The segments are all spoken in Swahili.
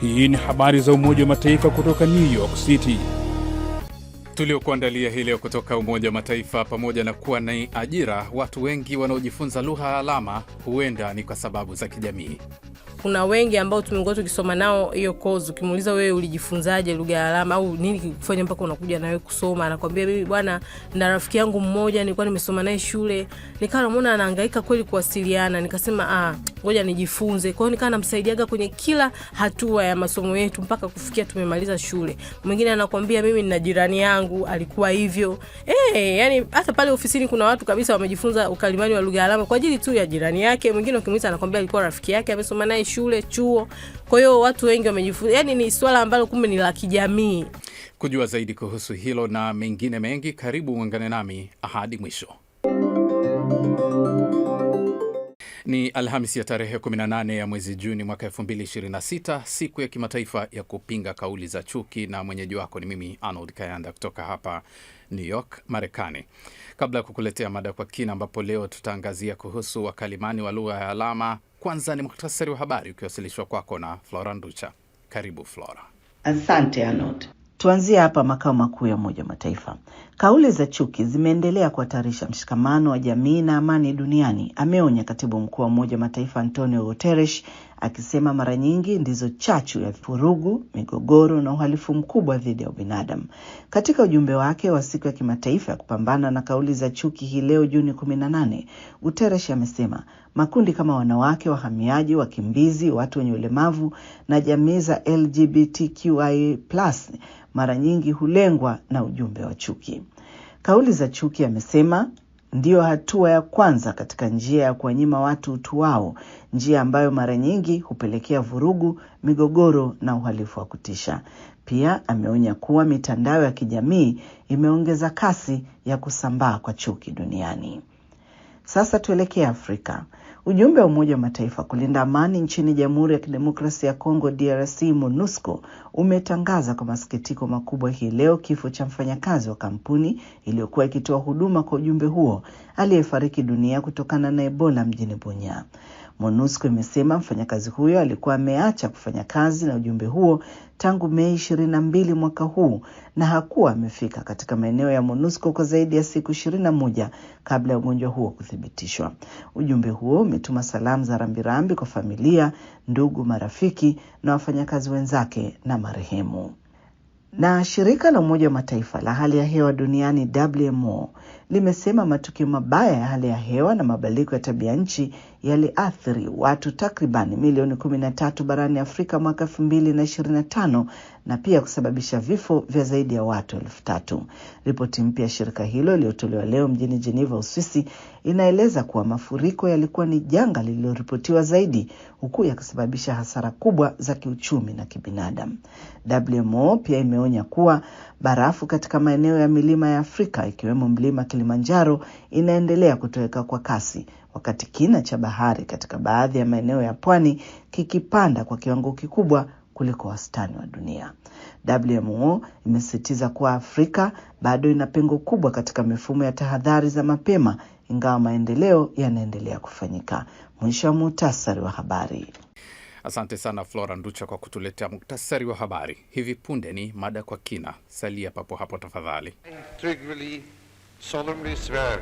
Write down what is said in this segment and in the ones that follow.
Hii ni habari za Umoja wa Mataifa kutoka New York City. Tuliokuandalia hii leo kutoka Umoja wa Mataifa, pamoja na kuwa na ajira, watu wengi wanaojifunza lugha ya alama huenda ni kwa sababu za kijamii. Kuna wengi ambao tumekuwa tukisoma nao hiyo course, ukimuuliza wewe ulijifunzaje lugha ya alama au nini kikufanya mpaka unakuja na wewe kusoma, anakuambia mimi bwana, na rafiki yangu mmoja nilikuwa nimesoma naye shule, nikawa namuona anahangaika kweli kuwasiliana, nikasema ngoja nijifunze. Kwa hiyo nikawa namsaidiaga kwenye kila hatua ya masomo yetu mpaka kufikia tumemaliza shule. Mwingine anakuambia mimi nina jirani yangu alikuwa hivyo. Yani hata pale ofisini kuna watu kabisa wamejifunza ukalimani wa lugha ya alama kwa ajili tu ya jirani yake. Mwingine ukimuuliza anakuambia alikuwa rafiki yake amesoma naye shule, chuo. Kwa hiyo watu wengi wamejifunza. Yani ni swala ambalo kumbe ni la kijamii. Kujua zaidi kuhusu hilo na mengine mengi, karibu uungane nami hadi mwisho. Ni Alhamisi ya tarehe 18 ya mwezi Juni mwaka 2026, siku ya kimataifa ya kupinga kauli za chuki, na mwenyeji wako ni mimi Arnold Kayanda kutoka hapa New York, Marekani. Kabla ya kukuletea mada kwa kina, ambapo leo tutaangazia kuhusu wakalimani wa lugha ya alama, kwanza ni muhtasari wa habari ukiwasilishwa kwako na Flora Nducha. Karibu Flora. Asante Arnold. Tuanzie hapa makao makuu ya Umoja wa Mataifa. Kauli za chuki zimeendelea kuhatarisha mshikamano wa jamii na amani duniani, ameonya Katibu Mkuu wa Umoja wa Mataifa Antonio Guterres, akisema mara nyingi ndizo chachu ya vurugu, migogoro na uhalifu mkubwa dhidi ya ubinadamu. Katika ujumbe wake wa siku ya kimataifa ya kupambana na kauli za chuki hii leo Juni 18, Guterres amesema makundi kama wanawake, wahamiaji, wakimbizi, watu wenye ulemavu na jamii za LGBTQIA+ mara nyingi hulengwa na ujumbe wa chuki. Kauli za chuki, amesema, ndiyo hatua ya kwanza katika njia ya kuwanyima watu utu wao, njia ambayo mara nyingi hupelekea vurugu, migogoro na uhalifu wa kutisha. Pia ameonya kuwa mitandao ya kijamii imeongeza kasi ya kusambaa kwa chuki duniani. Sasa tuelekee Afrika. Ujumbe wa Umoja wa Mataifa kulinda amani nchini Jamhuri ya Kidemokrasia ya Kongo DRC, MONUSCO, umetangaza kwa masikitiko makubwa hii leo kifo cha mfanyakazi wa kampuni iliyokuwa ikitoa huduma kwa ujumbe huo aliyefariki dunia kutokana na Ebola mjini Bunia. MONUSCO imesema mfanyakazi huyo alikuwa ameacha kufanya kazi na ujumbe huo tangu Mei 22 mwaka huu na hakuwa amefika katika maeneo ya MONUSCO kwa zaidi ya siku 21 kabla ya ugonjwa huo kuthibitishwa. Ujumbe huo umetuma salamu za rambirambi kwa familia, ndugu, marafiki na wafanyakazi wenzake na marehemu. Na shirika la Umoja wa Mataifa la hali ya hewa duniani WMO limesema matukio mabaya ya hali ya hewa na mabadiliko ya tabia nchi yaliathiri watu takribani milioni 13 barani Afrika mwaka 2025 na pia kusababisha vifo vya zaidi ya watu 3,000. Ripoti mpya ya shirika hilo iliyotolewa leo mjini Geneva, Uswisi, inaeleza kuwa mafuriko yalikuwa ni janga lililoripotiwa zaidi, huku yakisababisha hasara kubwa za kiuchumi na kibinadamu. WMO pia imeonya kuwa barafu katika maeneo ya milima ya Afrika ikiwemo mlima Kilimanjaro inaendelea kutoweka kwa kasi, wakati kina cha bahari katika baadhi ya maeneo ya pwani kikipanda kwa kiwango kikubwa kuliko wastani wa dunia. WMO imesisitiza kuwa Afrika bado ina pengo kubwa katika mifumo ya tahadhari za mapema, ingawa maendeleo yanaendelea kufanyika. Mwisho wa muhtasari wa habari. Asante sana Flora Nducha kwa kutuletea muktasari wa habari. Hivi punde ni mada kwa kina. Salia papo hapo tafadhali. Solemnly swear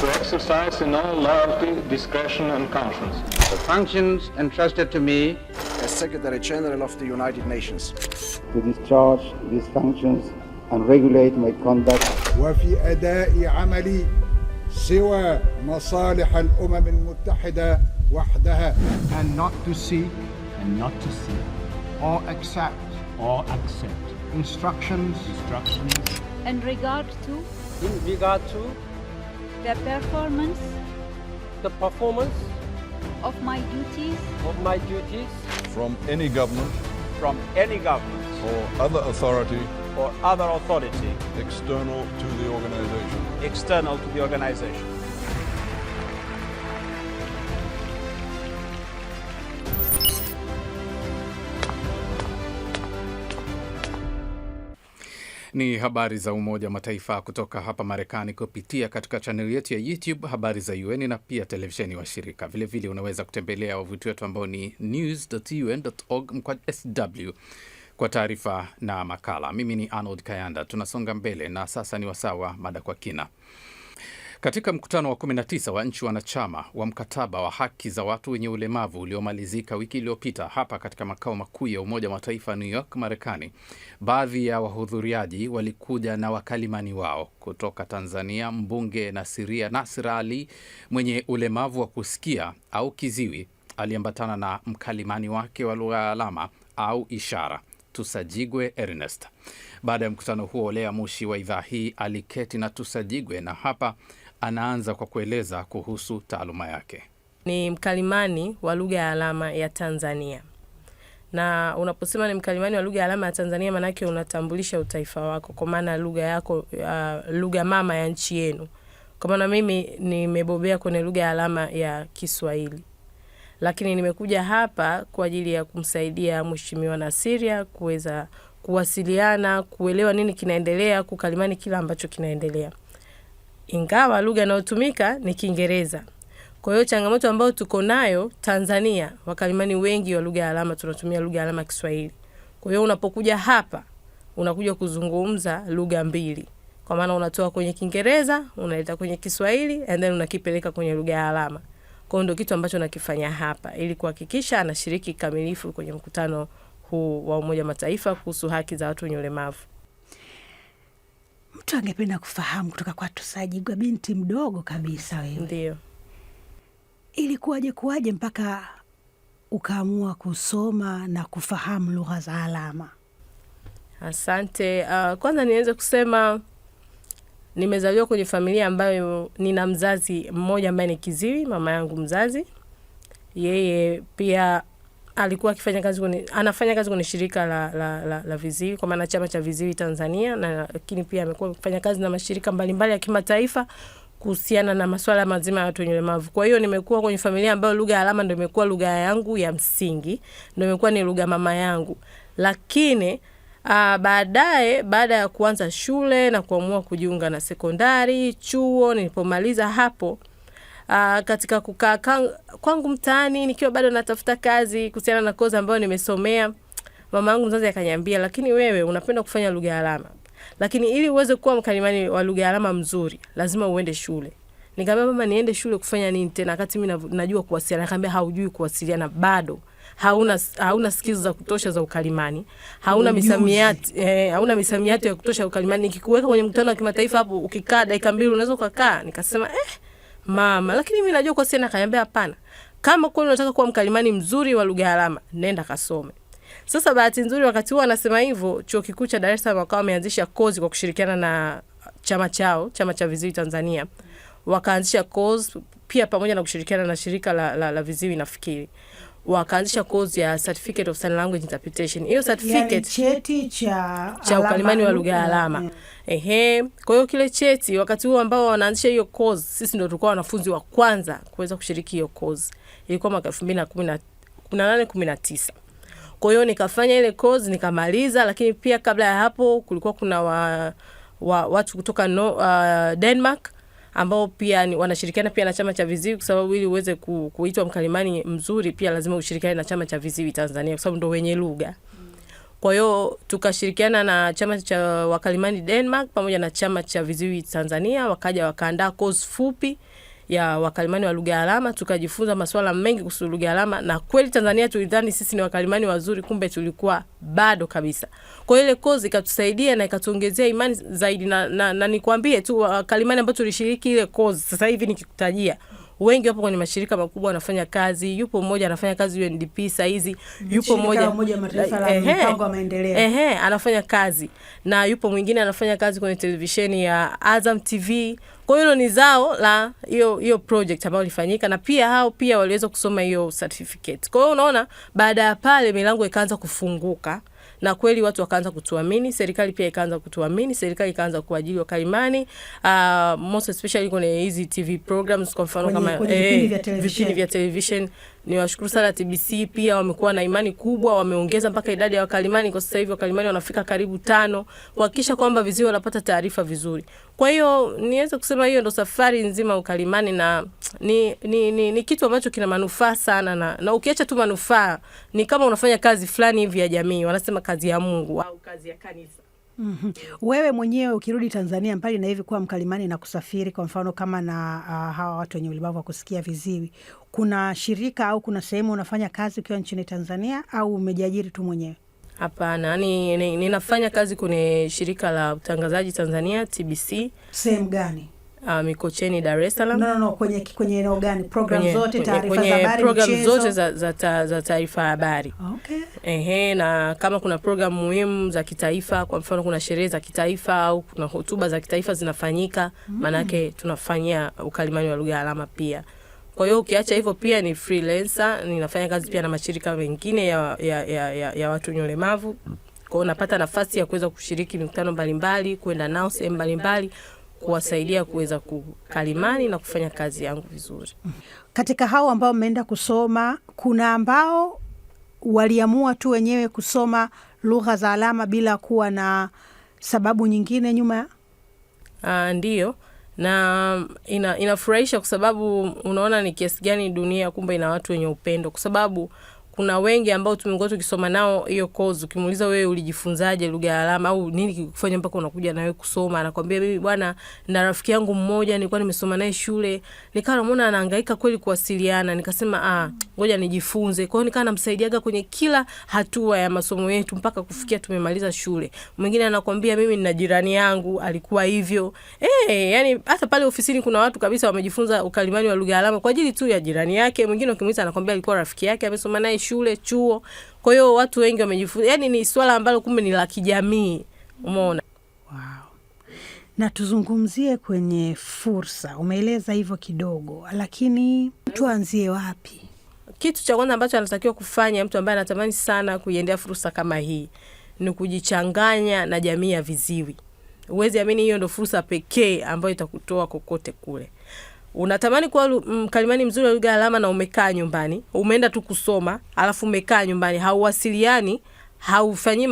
to exercise in all loyalty, discretion and conscience the functions entrusted to me as Secretary General of the United Nations, to discharge these functions and regulate my conduct وفي أداء عملي سوى مصالح الأمم المتحدة وحدها, and not to seek or accept instructions in regard to the performance of my duties from any government or other authority external to the organization. Ni habari za Umoja wa Mataifa kutoka hapa Marekani kupitia katika chaneli yetu ya YouTube Habari za UN na pia televisheni wa shirika. Vilevile unaweza kutembelea wavuti wetu ambao ni news.un.org/sw kwa taarifa na makala. Mimi ni Arnold Kayanda. Tunasonga mbele na sasa ni wasawa mada kwa kina. Katika mkutano wa 19 wa nchi wanachama wa mkataba wa haki za watu wenye ulemavu uliomalizika wiki iliyopita hapa katika makao makuu ya Umoja wa Mataifa New York, Marekani, baadhi ya wahudhuriaji walikuja na wakalimani wao. Kutoka Tanzania, mbunge Nasir Ali mwenye ulemavu wa kusikia au kiziwi aliambatana na mkalimani wake wa lugha ya alama au ishara, Tusajigwe Ernest. Baada ya mkutano huo, Lea Mushi wa idhaa hii aliketi na Tusajigwe na hapa anaanza kwa kueleza kuhusu taaluma yake. Ni mkalimani wa lugha ya alama ya Tanzania. Na unaposema ni mkalimani wa lugha ya alama ya Tanzania, manake unatambulisha utaifa wako, kwa maana lugha yako, lugha mama ya nchi yenu. Kwa maana mimi nimebobea kwenye lugha ya alama ya Kiswahili. Lakini nimekuja hapa kwa ajili ya kumsaidia Mheshimiwa Nasiria kuweza kuwasiliana, kuelewa nini kinaendelea, kukalimani kila ambacho kinaendelea. Ingawa lugha inayotumika ni Kiingereza. Kwa hiyo changamoto ambayo tuko nayo Tanzania, wakalimani wengi wa lugha ya alama tunatumia lugha ya alama Kiswahili. Kwa hiyo unapokuja hapa, unakuja kuzungumza lugha mbili. Kwa maana unatoa kwenye Kiingereza, unaleta kwenye Kiswahili, and then unakipeleka kwenye lugha ya alama. Kwa hiyo ndio kitu ambacho nakifanya hapa ili kuhakikisha anashiriki kamilifu kwenye mkutano huu wa Umoja wa Mataifa kuhusu haki za watu wenye ulemavu. Mtu angependa kufahamu kutoka kwa Tusajigwe, binti mdogo kabisa wewe. Ndio. Kuwaje mpaka ukaamua kusoma na kufahamu lugha za alama? Asante. Kwanza nianze kusema nimezaliwa kwenye familia ambayo nina mzazi mmoja ambaye ni kiziwi, mama yangu mzazi. Yeye pia alikuwa anafanya kazi kwenye shirika la viziwi, kwa maana chama cha viziwi Tanzania, na lakini pia amekuwa akifanya kazi na mashirika mbalimbali ya kimataifa kuhusiana na masuala mazima ya watu wenye ulemavu. Kwa hiyo nimekuwa kwenye familia ambayo lugha ya alama ndio imekuwa lugha yangu ya msingi, ndio imekuwa ni lugha mama yangu. Lakini baadaye, baada ya kuanza shule na kuamua kujiunga na sekondari, chuo, nilipomaliza hapo, katika kukaa kwangu mtaani nikiwa bado natafuta kazi kuhusiana na kozi ambayo nimesomea, mama yangu mzazi akaniambia, lakini wewe unapenda kufanya lugha ya alama, lakini ili uweze kuwa mkalimani wa lugha ya alama mzuri lazima uende shule. Nikamwambia mama, niende shule kufanya nini tena wakati mimi najua kuwasiliana? Akaniambia haujui kuwasiliana bado. Hauna skills za kutosha za ukalimani. Hauna misamiati ya kutosha ukalimani. Nikikuweka kwenye mkutano wa kimataifa hapo ukikaa dakika 2 unaweza kukaa. Nikasema mama, lakini mimi najua kuwasiliana. Akaniambia hapana. Kama kweli unataka kuwa mkalimani mzuri wa lugha ya alama, nenda kasome. Sasa bahati nzuri wakati huo anasema hivyo, Chuo Kikuu cha Dar es Salaam wakawa wameanzisha kozi kwa kushirikiana na chama cha viziwi Tanzania. Wakaanzisha kozi pia pamoja na kushirikiana na shirika la viziwi nafikiri. Wakaanzisha kozi ya Certificate of Sign Language Interpretation. Hiyo certificate, yani cheti cha ukalimani wa lugha ya alama. Kwa hiyo kile cheti wakati huo ambao wanaanzisha hiyo kozi, sisi ndio tulikuwa wanafunzi wa kwanza kuweza kushiriki hiyo kozi. Ilikuwa mwaka 2018-19. Kwa hiyo nikafanya ile kozi nikamaliza, lakini pia kabla ya hapo kulikuwa kuna watu kutoka Denmark ambao pia wanashirikiana pia na chama cha viziwi, kwa sababu ili uweze kuitwa mkalimani mzuri pia lazima ushirikiane na chama cha viziwi Tanzania, kwa sababu ndio wenye lugha. Kwa hiyo tukashirikiana na chama cha wakalimani Denmark pamoja na chama cha viziwi Tanzania, wakaja wakaandaa course fupi ya wakalimani wa lugha ya alama. Tukajifunza masuala mengi kuhusu lugha ya alama, na kweli Tanzania tulidhani sisi ni wakalimani wazuri, kumbe tulikuwa bado kabisa. Kwa hiyo ile kozi ikatusaidia na ikatuongezea imani zaidi, na nikwambie tu wakalimani ambao tulishiriki ile kozi sasa hivi nikikutajia wengi wapo kwenye mashirika makubwa wanafanya kazi. Yupo mmoja anafanya kazi UNDP sasa hizi, yupo mmoja mataifa la mpango wa maendeleo anafanya kazi, na yupo mwingine anafanya kazi kwenye televisheni ya Azam TV. Kwa hiyo ni zao la hiyo project ambayo ilifanyika, na pia hao pia waliweza kusoma hiyo certificate. Kwa hiyo unaona, baada ya pale milango ikaanza kufunguka na kweli watu wakaanza kutuamini, serikali pia ikaanza kutuamini, serikali ikaanza kuajiri wakalimani, most especially kwenye hizi TV programs, kwa mfano kama vipindi vya television niwashukuru sana TBC, pia wamekuwa na imani kubwa, wameongeza mpaka idadi ya wakalimani. Kwa sasa hivi wakalimani wanafika karibu 5, kuhakikisha kwamba viziwi wanapata taarifa vizuri. Kwa hiyo niweze kusema hiyo ndo safari nzima ukalimani, na ni kitu ambacho kina manufaa sana, na ukiacha tu manufaa ni kama unafanya kazi fulani hivi ya jamii, wanasema kazi ya Mungu au kazi ya kanisa. Wewe mwenyewe ukirudi Tanzania, mbali na hivi kuwa mkalimani na kusafiri, kwa mfano kama na hawa watu wenye ulemavu wa kusikia viziwi, kuna shirika au kuna sehemu unafanya kazi ukiwa nchini Tanzania au umejiajiri tu mwenyewe? Hapana, ninafanya kazi kwenye shirika la utangazaji Tanzania TBC. Sehemu gani? Mikocheni, Dar es Salaam. No, kwenye eneo gani? Program zote, taarifa za habari, program zote za taarifa habari. Okay. Na kama kuna program muhimu za kitaifa, kwa mfano kuna sherehe za kitaifa au kuna hotuba za kitaifa zinafanyika, manake tunafanyia ukalimani wa lugha ya alama pia. Kwa hiyo ukiacha hivyo pia ni freelancer, ninafanya kazi pia na mashirika mengine ya watu wenye ulemavu. Kwa hiyo napata nafasi ya kuweza kushiriki mikutano mbalimbali, kwenda nao sehemu mbalimbali, kuwasaidia kuweza kukalimani na kufanya kazi yangu vizuri. Katika hao ambao mmeenda kusoma, kuna ambao waliamua tu wenyewe kusoma lugha za alama bila kuwa na sababu nyingine nyuma? Ndiyo, na inafurahisha kwa sababu unaona ni kiasi gani dunia kumbe ina watu wenye upendo, kwa sababu kuna wengi ambao tumekuwa tukisoma nao hiyo course, ukimuuliza wewe ulijifunzaje lugha ya alama au nini kikufanya mpaka unakuja na wewe kusoma, anakuambia mimi bwana na rafiki yangu mmoja nilikuwa nimesoma naye shule, nikawa namuona anahangaika kweli kuwasiliana, nikasema ngoja nijifunze. Kwa hiyo nikawa namsaidiaga kwenye kila hatua ya masomo yetu mpaka kufikia tumemaliza shule. Mwingine anakuambia mimi nina jirani yangu alikuwa hivyo. Yani hata pale ofisini kuna watu kabisa wamejifunza ukalimani wa lugha ya alama kwa ajili tu ya jirani yake. Mwingine ukimuuliza anakuambia alikuwa rafiki yake amesoma naye shule, chuo. Kwa hiyo watu wengi wamejifunza. Yani ni swala ambalo kumbe ni la kijamii. Umeona? Wow. Na tuzungumzie kwenye fursa. Umeeleza hivyo kidogo, lakini tuanzie wapi? Kitu cha kwanza ambacho anatakiwa kufanya mtu ambaye anatamani sana kuiendea fursa kama hii ni kujichanganya na jamii ya viziwi. Uwezi amini hiyo ndo fursa pekee ambayo itakutoa kokote kule. Unatamani kuwa mkalimani mzuri wa lugha ya alama na umekaa nyumbani, umeenda tu kusoma, alafu umekaa nyumbani, hauwasiliani, haufanyi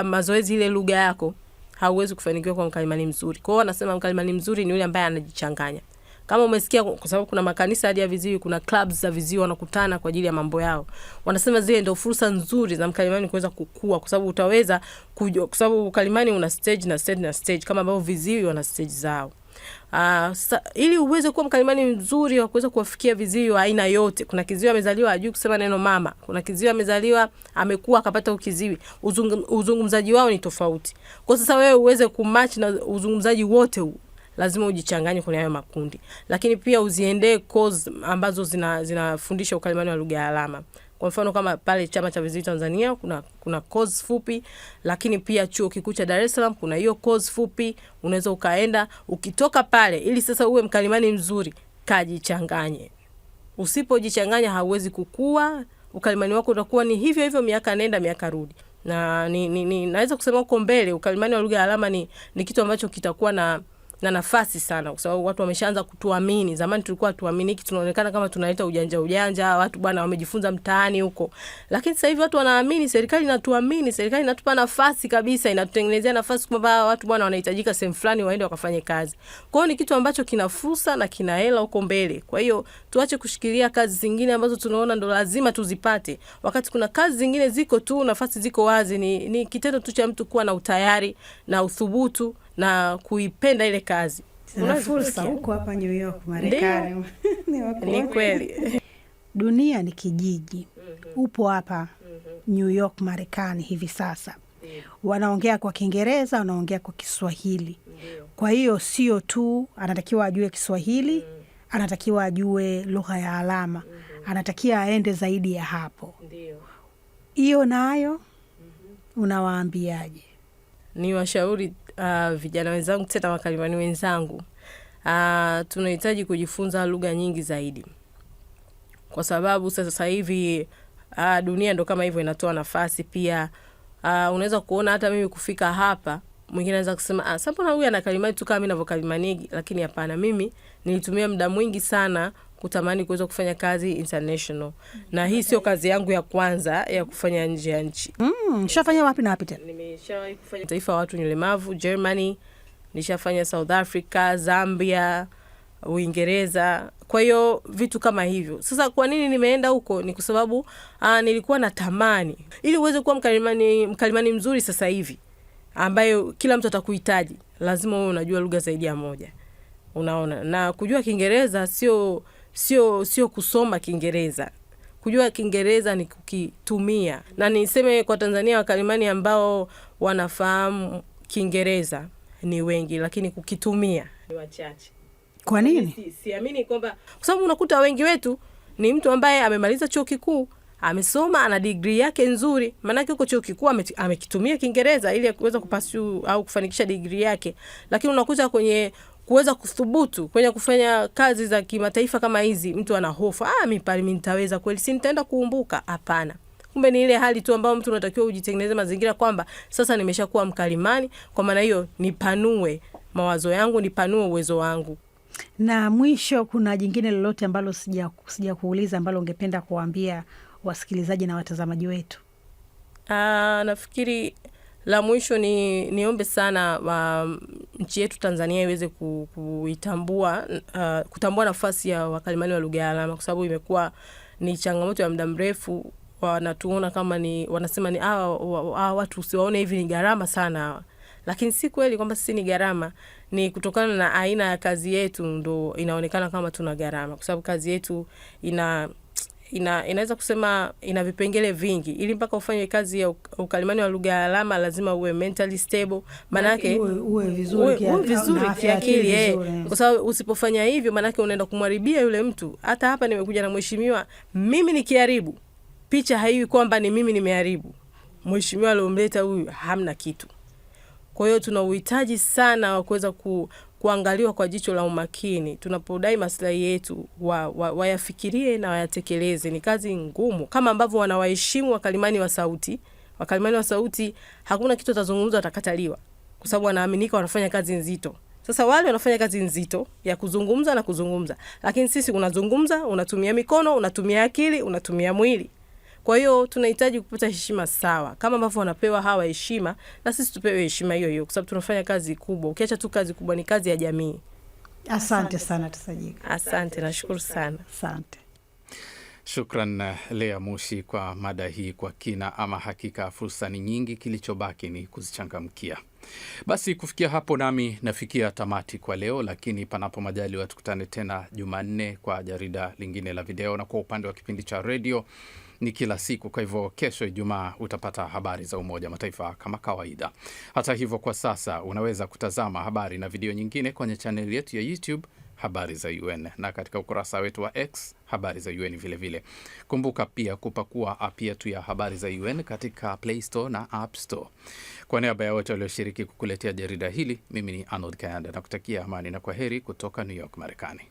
mazoezi ile lugha yako, hauwezi kufanikiwa kwa mkalimani mzuri. Kwa hiyo wanasema mkalimani mzuri ni yule ambaye anajichanganya. Kama umesikia, kwa sababu kuna makanisa hadi ya viziwi, kuna clubs za viziwi wanakutana kwa ajili ya mambo yao. Wanasema zile ndio fursa nzuri za mkalimani kuweza kukua, kwa sababu utaweza kujua, kwa sababu mkalimani una stage na stage kama ambavyo viziwi wana stage zao. Ili uweze kuwa mkalimani mzuri wa kuweza kuwafikia viziwi wa aina yote. Kuna kiziwi amezaliwa hajui kusema neno mama, kuna kiziwi amezaliwa amekuwa akapata ukiziwi, uzungumzaji wao ni tofauti. Kwa sasa wewe uweze kumatch na uzungumzaji wote huu, lazima ujichanganye kwenye hayo makundi. Lakini pia uziendee course ambazo zinafundisha ukalimani wa lugha ya alama. Kwa mfano kama pale Chama cha Viziwi Tanzania kuna course fupi, lakini pia Chuo Kikuu cha Dar es Salaam kuna hiyo course fupi, unaweza ukaenda. Ukitoka pale, ili sasa uwe mkalimani mzuri, kajichanganye. Usipojichanganya hauwezi kukua, ukalimani wako utakuwa ni hivyo hivyo miaka nenda miaka rudi. Na naweza kusema uko mbele ukalimani wa lugha ya alama ni kitu ambacho kitakuwa na nafasi sana, kwa sababu watu wameshaanza kutuamini. Zamani tulikuwa tuaminiki, tunaonekana kama tunaleta ujanja, watu bwana wamejifunza mtaani huko. Lakini sasa hivi watu wanaamini, serikali inatuamini, serikali inatupa nafasi kabisa, inatutengenezea nafasi kwamba watu bwana wanahitajika sehemu fulani waende wakafanye kazi. Kwa hiyo ni kitu ambacho kina fursa na kina hela huko mbele. Kwa hiyo tuache kushikilia kazi zingine ambazo tunaona ndo lazima tuzipate, wakati kuna kazi zingine ziko tu, nafasi ziko wazi. Ni kitendo tu cha mtu kuwa na utayari na uthubutu na kuipenda ile kazi. Una fursa huko hapa New York, Marekani. Ni kweli. Dunia ni kijiji. Upo hapa New York, Marekani hivi sasa. Wanaongea kwa Kiingereza, wanaongea kwa Kiswahili. Kwa hiyo sio tu anatakiwa ajue Kiswahili, anatakiwa ajue lugha ya alama. Anatakiwa aende zaidi ya hapo. Hiyo nayo unawaambiaje? Ni washauri vijana wenzangu, tena wakalimani wenzangu, tunahitaji kujifunza lugha nyingi zaidi, kwa sababu sasa hivi dunia ndo kama hivyo inatoa nafasi pia. Unaweza kuona hata mimi kufika hapa, mwingine anaweza kusema sasa mbona huyu anakalimani tu kama mimi ninavyokalimani, lakini hapana, mimi nilitumia muda mwingi sana kutamani kuweza kufanya kazi international. Na hii sio kazi yangu ya kwanza ya kufanya nje ya nchi. Nishafanya wapi na wapi tena? Nimeshawahi kufanya taifa watu nyelemavu, Germany, nishafanya South Africa, Zambia, Uingereza. Kwa hiyo vitu kama hivyo. Sasa kwa nini nimeenda huko? Ni kwa sababu nilikuwa na tamani ili uweze kuwa mkalimani mzuri sasa hivi ambayo kila mtu atakuhitaji, lazima wewe unajua lugha zaidi ya moja. Unaona? Na kujua Kiingereza sio kusoma Kiingereza. Kujua Kiingereza ni kukitumia. Na niseme kwa Tanzania wakalimani ambao wanafahamu Kiingereza ni wengi, lakini kukitumia ni wachache. Kwa nini? Siamini kwamba, kwa sababu unakuta wengi wetu ni mtu ambaye amemaliza chuo kikuu, amesoma, ana degree yake nzuri, maana yake huko chuo kikuu amekitumia Kiingereza ili kuweza kupasu au kufanikisha degree yake. Lakini unakuta kwenye kuweza kuthubutu kwenye kufanya kazi za kimataifa kama hizi, mtu ana hofu, mimi pale mimi nitaweza kweli, si nitaenda kuumbuka? Hapana. Kumbe ni ile hali tu ambayo mtu unatakiwa ujitengeneze mazingira kwamba sasa nimeshakuwa mkalimani, kwa maana hiyo nipanue mawazo yangu, nipanue uwezo wangu. Na mwisho, kuna jingine lolote ambalo sija kuuliza ambalo ungependa kuwaambia wasikilizaji na watazamaji wetu? Nafikiri la mwisho niombe sana nchi yetu Tanzania iweze kutambua nafasi ya wakalimani wa lugha ya alama, kwa sababu imekuwa ni changamoto ya muda mrefu. Wanatuona kama wanasema ni watu usiwaone hivi ni gharama sana. Lakini si kweli kwamba sisi ni gharama. Ni kutokana na aina ya kazi yetu ndo inaonekana kama tuna gharama, kwa sababu kazi yetu inaweza kusema ina vipengele vingi. Ili mpaka ufanye kazi ya ukalimani wa lugha ya alama lazima uwe mentally stable, manake uwe vizuri kiakili. Kwa sababu usipofanya hivyo, manake unaenda kumharibia yule mtu. Hata hapa nimekuja na mheshimiwa, mimi nikiharibu picha haiwi kwamba ni mimi nimeharibu. Mheshimiwa aliyomleta huyu hamna kitu. Kwa hiyo tuna uhitaji sana wa kuweza kuangaliwa kwa jicho la umakini. Tunapodai maslahi yetu wayafikirie na wayatekeleze. Ni kazi ngumu, kama ambavyo wanawaheshimu wakalimani wa sauti. Wakalimani wa sauti hakuna kitu atazungumza atakataliwa, kwa sababu wanaaminika wanafanya kazi nzito. Sasa wale wanafanya kazi nzito ya kuzungumza, lakini sisi unazungumza, unatumia mikono, unatumia akili, unatumia mwili. Kwa hiyo tunahitaji kupata heshima sawa. Kama ambavyo wanapewa hawa heshima, na sisi tupewe heshima hiyo hiyo, kwa sababu tunafanya kazi kubwa. Ukiacha tu kazi kubwa, ni kazi ya jamii. Asante sana Tisajika. Asante, nashukuru sana. Asante. Shukran Lea Mushi kwa mada hii kwa kina. Ama hakika fursa ni nyingi, kilichobaki ni kuzichangamkia. Basi kufikia hapo nami nafikia tamati kwa leo, lakini panapo majaliwa tukutane tena Jumanne kwa jarida lingine la video, na kwa upande wa kipindi cha radio ni kila siku. Kwa hivyo kesho Ijumaa utapata habari za Umoja Mataifa kama kawaida. Hata hivyo, kwa sasa unaweza kutazama habari na video nyingine kwenye channel yetu ya YouTube Habari za UN, na katika ukurasa wetu wa X Habari za UN vile vile. Kumbuka pia kupakua app yetu ya Habari za UN katika Play Store na App Store. Kwa niaba ya wote walioshiriki kukuletea jarida hili, mimi ni Arnold Kayanda na kutakia amani na kwaheri kutoka New York, Marekani.